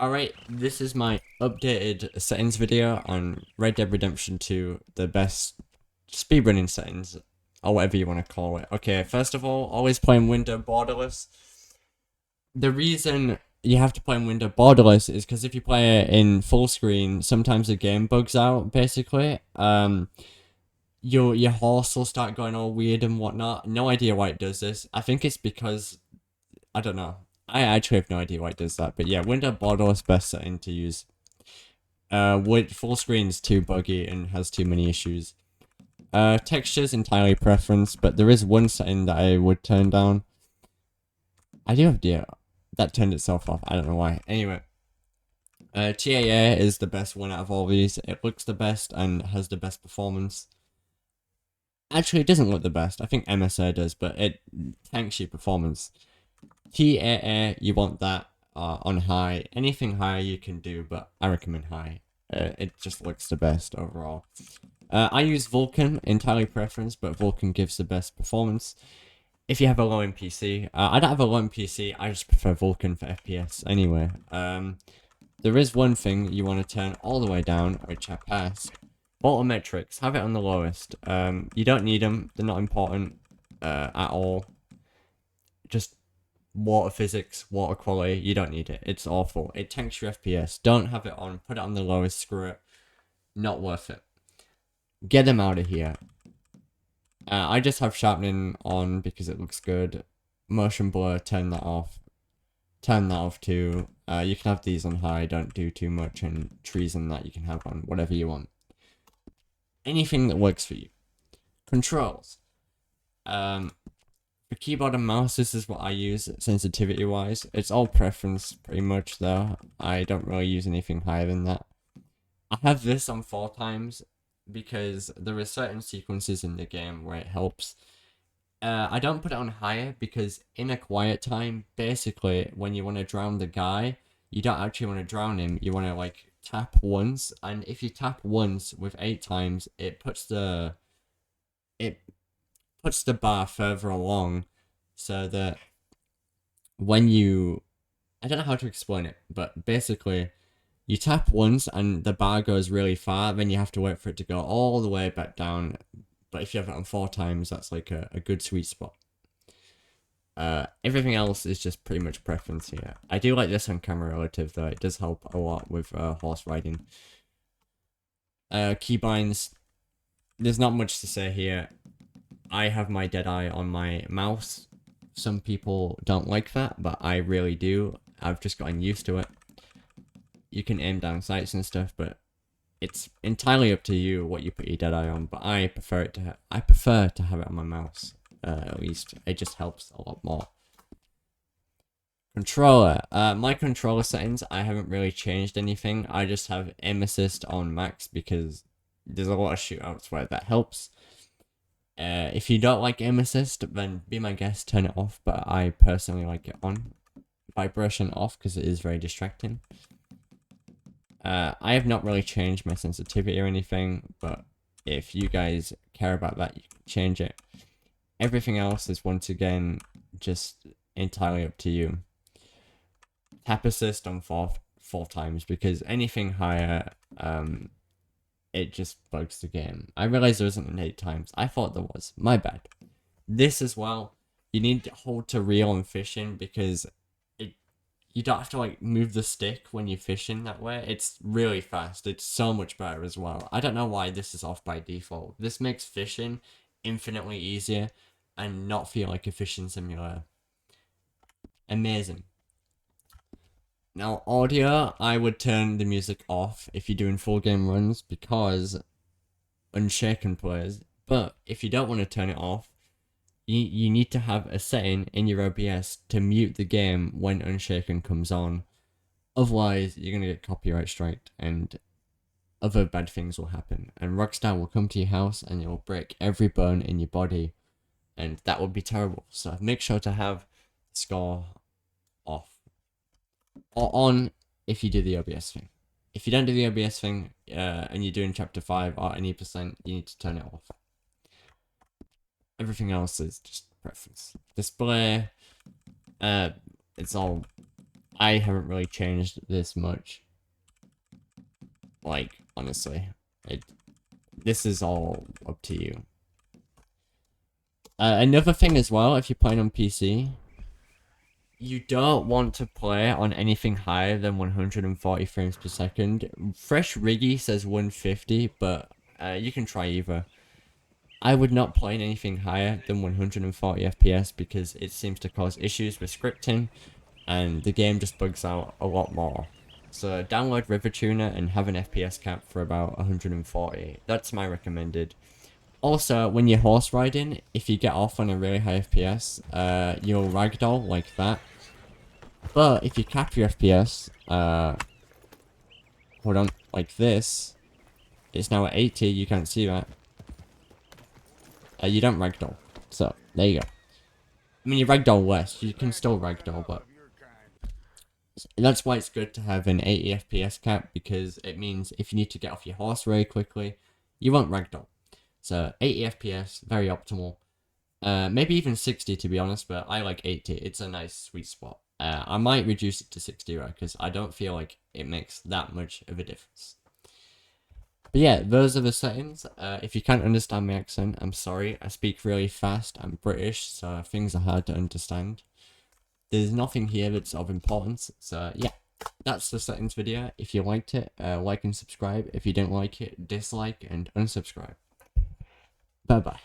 Alright, this is my updated settings video on Red Dead Redemption 2, the best speedrunning settings, or whatever you want to call it. Okay, first of all, always play in window borderless. The reason you have to play in window borderless is because if you play it in full screen, sometimes the game bugs out, basically. Your horse will start going all weird and whatnot. No idea why it does this. I think it's because, I don't know. I actually have no idea why it does that, but yeah, window borderless best setting to use. With full screen is too buggy and has too many issues. Textures entirely preference, but there is one setting that I would turn down. I do have that turned itself off. I don't know why. Anyway, TAA is the best one out of all these. It looks the best and has the best performance. Actually, it doesn't look the best. I think MSA does, but it tanks your performance. TAA, you want that on high. Anything higher you can do, but I recommend high. It just looks the best overall. I use Vulkan, entirely preference, but Vulkan gives the best performance. If you have a low-end PC, I don't have a low-end PC, I just prefer Vulkan for FPS anyway. There is one thing you want to turn all the way down, which I passed. Voltometrics, have it on the lowest. You don't need them, they're not important at all. Just water physics, water quality, you don't need it. It's awful. It tanks your FPS. Don't have it on, put it on the lowest, screw it. Not worth it. Get them out of here. I just have sharpening on because it looks good. Motion blur, turn that off. Turn that off too. You can have these on high, don't do too much, and trees and that you can have on, whatever you want. Anything that works for you. Controls. For keyboard and mouse, this is what I use sensitivity wise. It's all preference pretty much though. I don't really use anything higher than that. I have this on 4 times because there are certain sequences in the game where it helps. I don't put it on higher because in a quiet time, basically when you want to drown the guy, you don't actually want to drown him. You want to like tap once, and if you tap once with 8 times, it puts the bar further along so that when you, I don't know how to explain it, but basically you tap once and the bar goes really far, then you have to wait for it to go all the way back down. But if you have it on 4 times, that's like a good sweet spot. Everything else is just pretty much preference here. I do like this on camera relative though, it does help a lot with horse riding. Keybinds, there's not much to say here. I have my Deadeye on my mouse. Some people don't like that, but I really do. I've just gotten used to it. You can aim down sights and stuff, but it's entirely up to you what you put your Deadeye on. But I prefer to have it on my mouse. At least it just helps a lot more. Controller. My controller settings, I haven't really changed anything. I just have aim assist on max because there's a lot of shootouts where that helps. If you don't like aim assist, then be my guest, turn it off, but I personally like it on. Vibration off because it is very distracting. I have not really changed my sensitivity or anything, but if you guys care about that, you can change it. Everything else is once again just entirely up to you. Tap assist on 4 times because anything higher, it just bugs the game. I realized there isn't an 8 times. I thought there was. My bad. This as well, you need to hold to reel and fishing because you don't have to like move the stick when you're fishing that way. It's really fast. It's so much better as well. I don't know why this is off by default. This makes fishing infinitely easier and not feel like a fishing simulator. Amazing. Now, audio, I would turn the music off if you're doing full game runs because Unshaken plays. But if you don't want to turn it off, you need to have a setting in your OBS to mute the game when Unshaken comes on. Otherwise, you're going to get copyright striked and other bad things will happen. And Rockstar will come to your house and it will break every bone in your body. And that would be terrible. So make sure to have the score off. Or on if you do the OBS thing. If you don't do the OBS thing and you're doing chapter 5 or any percent, you need to turn it off. Everything else is just preference. Display, it's all I haven't really changed this much. Like, honestly, this is all up to you. Another thing as well, if you're playing on PC, you don't want to play on anything higher than 140 frames per second. Fresh Riggy says 150, but you can try either. I would not play in anything higher than 140 FPS because it seems to cause issues with scripting, and the game just bugs out a lot more. So download River Tuner and have an FPS cap for about 140. That's my recommended. Also, when you're horse riding, if you get off on a really high FPS, you'll ragdoll like that. But if you cap your FPS, hold on, like this, it's now at 80, you can't see that. You don't ragdoll. So, there you go. I mean, you ragdoll less, you can still ragdoll, but that's why it's good to have an 80 FPS cap, because it means if you need to get off your horse very quickly, you won't ragdoll. So 80 FPS, very optimal. Maybe even 60 to be honest, but I like 80. It's a nice sweet spot. I might reduce it to 60 because I don't feel like it makes that much of a difference. But yeah, those are the settings. If you can't understand my accent, I'm sorry. I speak really fast. I'm British, so things are hard to understand. There's nothing here that's of importance. So yeah, that's the settings video. If you liked it, like and subscribe. If you didn't like it, dislike and unsubscribe. Bye bye.